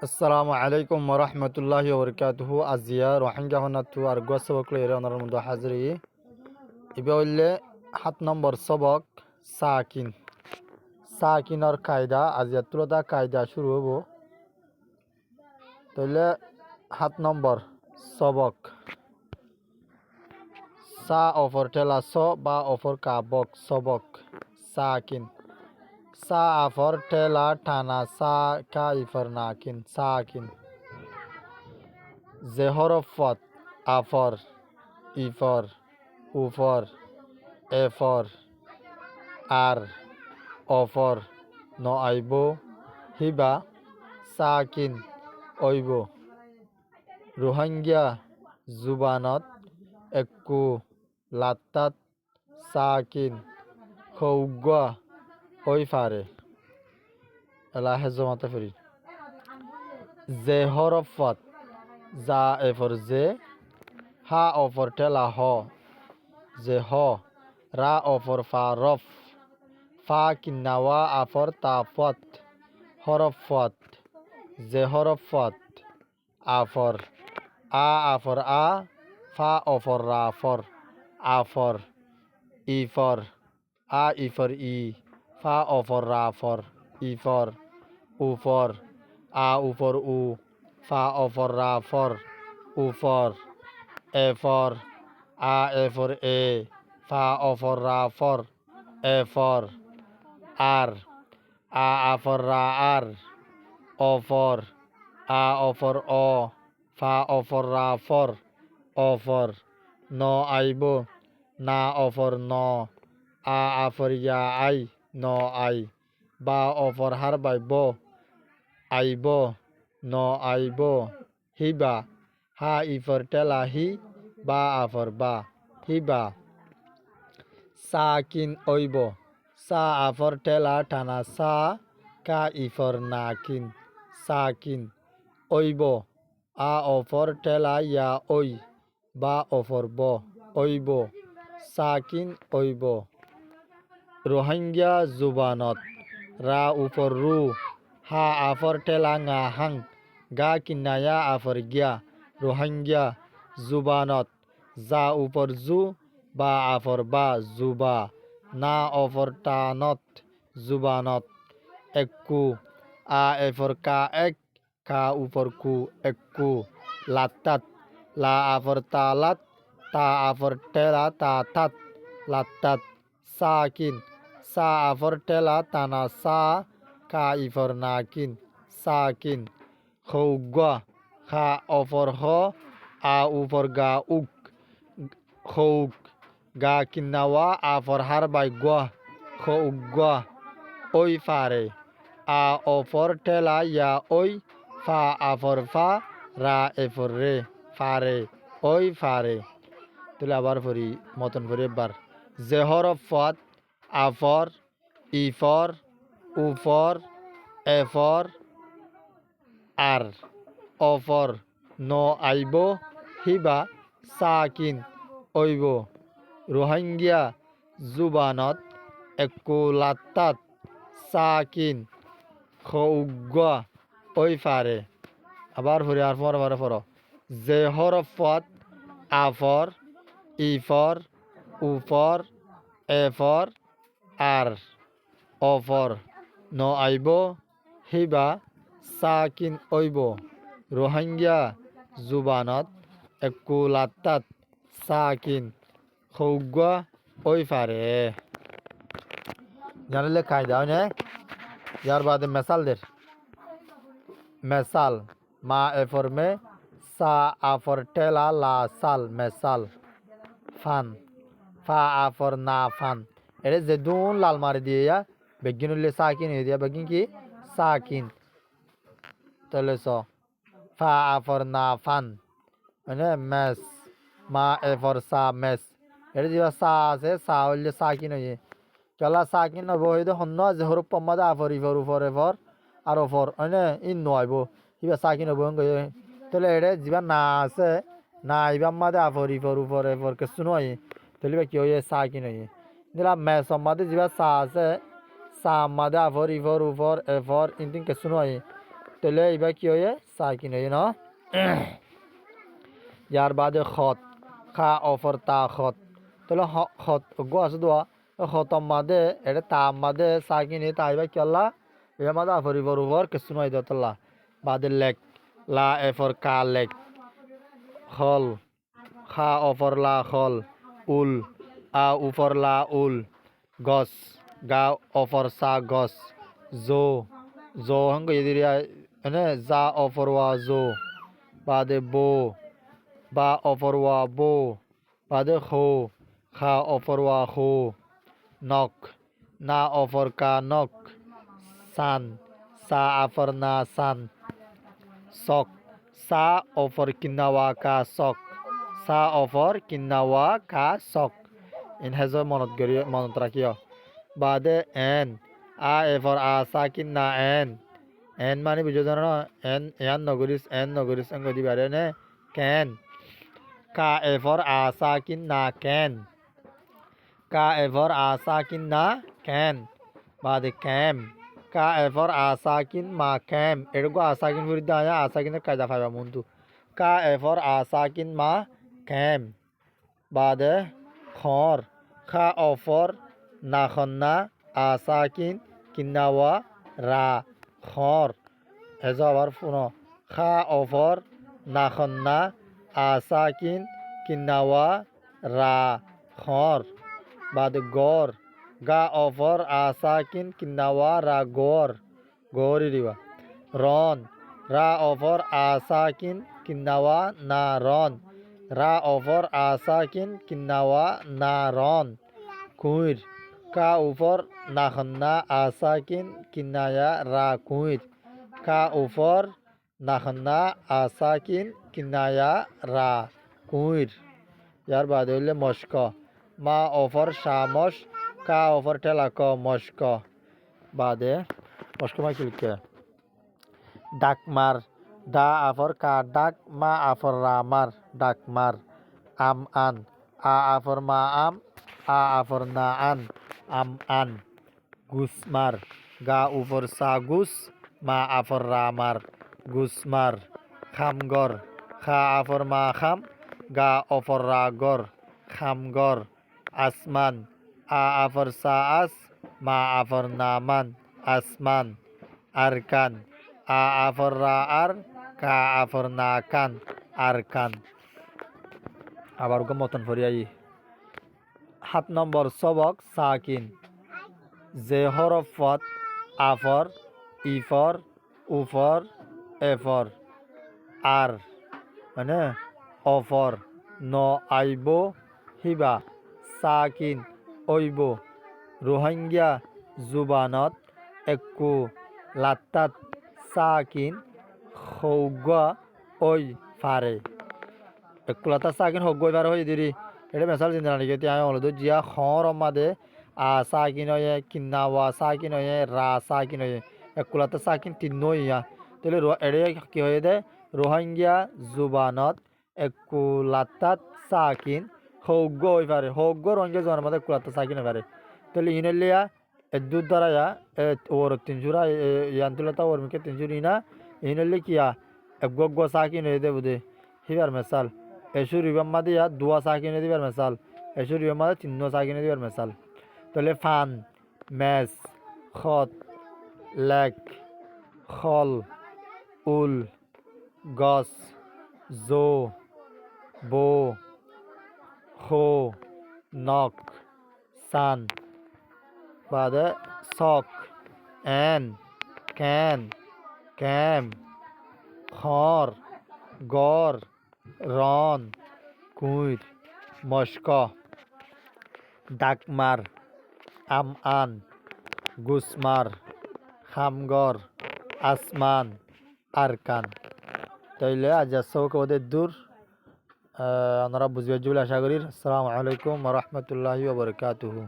আসসালামু আলাইকুম ওরহমতুল্লাহি ওবরকাতুহু আজিয়া রোহিঙ্গা হনাতু আর গোয়া সবক লইরে অনার মধ্যে হাজরি ইবে হইলে 7 নম্বর সবক সাকিন সাকিনর কায়দা আজিয়া তুলতা কায়দা শুরু হব তাহলে 7 নম্বর সবক সা অফর টেলা স বা অফর কাবক সবক সাকিন সা আফর টেলা টানা সা কা ইফর নাকিন সাকিন জেহরফত আফর ইফর উফর এফর আর অফর ন আইব হিবা সাকিন অইব রোহিঙ্গা জুবানত একু লাত্তাত সাকিন খৌগা ওই ফারে এলাহে জমাতে ফেরি জেহরফত যা এফর জে হা অফর টেলা হ যে হ রা অফর ফা রফ ফা কিন্নাওয়া আফর তাফত হরফত যে হরফত আফর আ আফর আ ফা অফর রাফর আফর ইফর আ ইফর ই ফা অফর রাফর ইফর উফর আ উফর উ ফা অফর রাফর উফর এফর আ এফর এ ফা অফর রাফর এফর আর আ আফর রা আর অফর আ অফর অ ফা অফর রাফর অফর ন আইব না অফর ন আ আফর ইয়া আই ন আই বা অফর হার বাইব আইব ন আইব হিবা হা ইফর টেলা হি বা আফর বা হিবা সাকিন ওইব সা আফর টেলা টানা সা কা ইফর নাকিন সাকিন ওইব আ অফর টেলা ইয়া ওই বা অফর ব ওইব সাকিন ওইব রোহিঙ্গা জুবানত রা উফর রু হা আফর টেলা ngা হাং গা কিনায়া আফর গিয়া রোহিঙ্গা জুবানত যা উপর জু বা আফর বা জুবা না অফর টানত জুবানত একু আ এফর কা এক কা উপর কু একু লাত্তাত লা আফর তালাত তা আফর টেলা তা তাত লাত্তাত সাকিন সা আফর টেলা তানা সা কা ইফর নাকিন সাকিন খৌগা খা অফর হ আ উপর গা উক খৌগ গা কিন্নাওয়া আফর হার বাই গোয়া খৌগা ওই ফারে আ অফর টেলা ইয়া ওই ফা আফর ফা রা এফর রে ফারে ওই ফারে তুলে আবার ফরি মতন ফরি এবার জেহরফত আফর ইফর উফর এফর আর অফর ন আইব হিবা সাকিন ওইব রোহিঙ্গা জুবানত একুলাত্তাত সাকিন খৌগা ওই ফারে আবার ফরি আর ফর যে হরফত আফর ইফর উফর এফর আর অফর ন আইব হিবা সাকিন ওইব রোহিঙ্গা জুবানত একুলাত্তাত সাকিন খৌগা ওই ফারে জানলে কায়দা হয় না ইয়ার বাদে মেসাল দের মেসাল মা এফর মে সা আফর টেলা লা সাল মেসাল ফান ফা আফর না ফান এটা যে দুন লাল মারি দিয়ে বেগিন উল্লে সাকিন হয়ে দিয়া বেগিন কি সাকিন তাহলে স ফা আফর না ফান মানে মেস মা এফর সা মেস এটা যে সা আছে সা হইলে সাকিন হয়ে কেলা সাকিন হব হইতে হন্য যে হরুপ পম্মাদা আফর ইফর উফর এফর আর অফর মানে ইন নয়ব ইবা সাকিন হব তাহলে এটা যা না আছে না ইবাম মাদে আফর ইফর উফর এফর কিছু নয় তাহলে কি হয়ে সাকিন হয়ে দিলা মেস মাদে যা সা আছে সা মাদে আফর ইফর উফর এফর ইনতিন কিছু নয় তাহলে এবার কি হয়ে সাকিন হয়ে না ইয়ার বাদে খত খা অফর তা খত তাহলে খত গো আছে দোয়া খতম মাদে এটা তা মাদে সাকিন তাই বা কি আল্লাহ এ মাদে আফরি বরুবর কিছু নয় দতল্লা বাদে লেক লা এফর কা লেক খল খা অফর লা খল উল আ উফর লা উল গছ গা অফর সা গছ জো জো হঙ্গ ইদিরিয়া এনে যা অফর ওয়া জো বাদে বো বা অফর ওয়া বো বাদে খো খা অফর ওয়া খো নক না অফর কা নক সান সা আফর না সান sok sa over kinawa ka sok sa over kinawa ka sok in hezo monot রাখিও বাদে এন আ এফর আ সাকিন না এন মানে বুঝো জানো এন নগরিস অঙ্গ দিবারে নে ক্যান কা এফর আ সাকিন না ক্যান কা এফর আ সাকিন না ক্যান বাদে ক্যাম ka ever asakin ma kem ergo asakin viruddhe aya asakin kaida faiba muntu ka ever asakin ma kem bade khor kha offer na khonna asakin kinawa ra khor ezo abar funo kha offer na khonna asakin kinawa ra khor bade gor ga offer asakin kinawa ra gor gori riwa ron ra offer asakin kinawa na ron ra offer asakin kinawa na ron kuir ka offer na khanna asakin kinaya ra kuir ka offer na khanna asakin kinaya ra kuir यार बाद मस्को मा offer शामश का offer टेला को मस्को बादे मस्को मा किलके डाक मार दा आफर का डाक मा आफर रामार डाक मार आम आन आ आफर मा आम आ आफर ना आन गुसमार गा उफर सा गुस मा आफर रामार गुसमार खामगर खा आफर मा खाम ga offer ragor khamgor asman a afar saas ma afar naman asman arkan a afar raar ka afar nakan arkan আবার মতন ফরিয়াই ৭ নম্বর সবক সাকিন যে হরফত আফর ইফর উফর এফর আর মানে অফর ন আইব হিবা সাকিন ওইব রোহিঙ্গা জুবানত একু লাত্তাত সাকিন হৌগা ওই ফারে একু লাত্তাত সাকিন হৌগা ওই ফারে হয়ে দিরি এটা মেসাল চিন্তা নাকি আমি বলতো জিয়া খর মাদে আ সাকিন হয়ে কিন্নাওয়া সাকিন হয়ে রা সাকিন হয়ে একু লাত্তাত সাকিন তিন ইয়া তাহলে এড়ে কি হয়ে দেয় রোহিঙ্গা জুবানত একুলাত্তাত সাকিন হৌগ্য হয়ে পারে হৌগ্য রঙে জনের মধ্যে একুলাত্তাত সাকিন হয়ে পারে তাহলে ইনেলিয়া দুধ দ্বারা ওর তিনজুরা ইয়ান্তুলতা ওর মুখে তিনজুরি না ইনেলি কিয়া একগ সাকিন হয়ে দেব দে হিবার মেসাল এসুর ইবাম মাদে ইয়া দুয়া সাকিন হয়ে দিবার মেসাল এসুর ইবাম মাদে তিন সাকিন হয়ে দিবার মেসাল তাহলে ফান মেস খত লেক খল উল গস জো বো খো নক সান বাদে সক এন ক্যান ক্যাম খর গর রন কুইর মস্ক ডাকমার আম আন গুসমার খামগর আসমান আরকান তাইলে আজ সবক ওদের দূর আপনারা বুঝবে বলে আশা করি। আসসালামু আলাইকুম ওয়া রাহমাতুল্লাহি ওয়া বারাকাতুহু।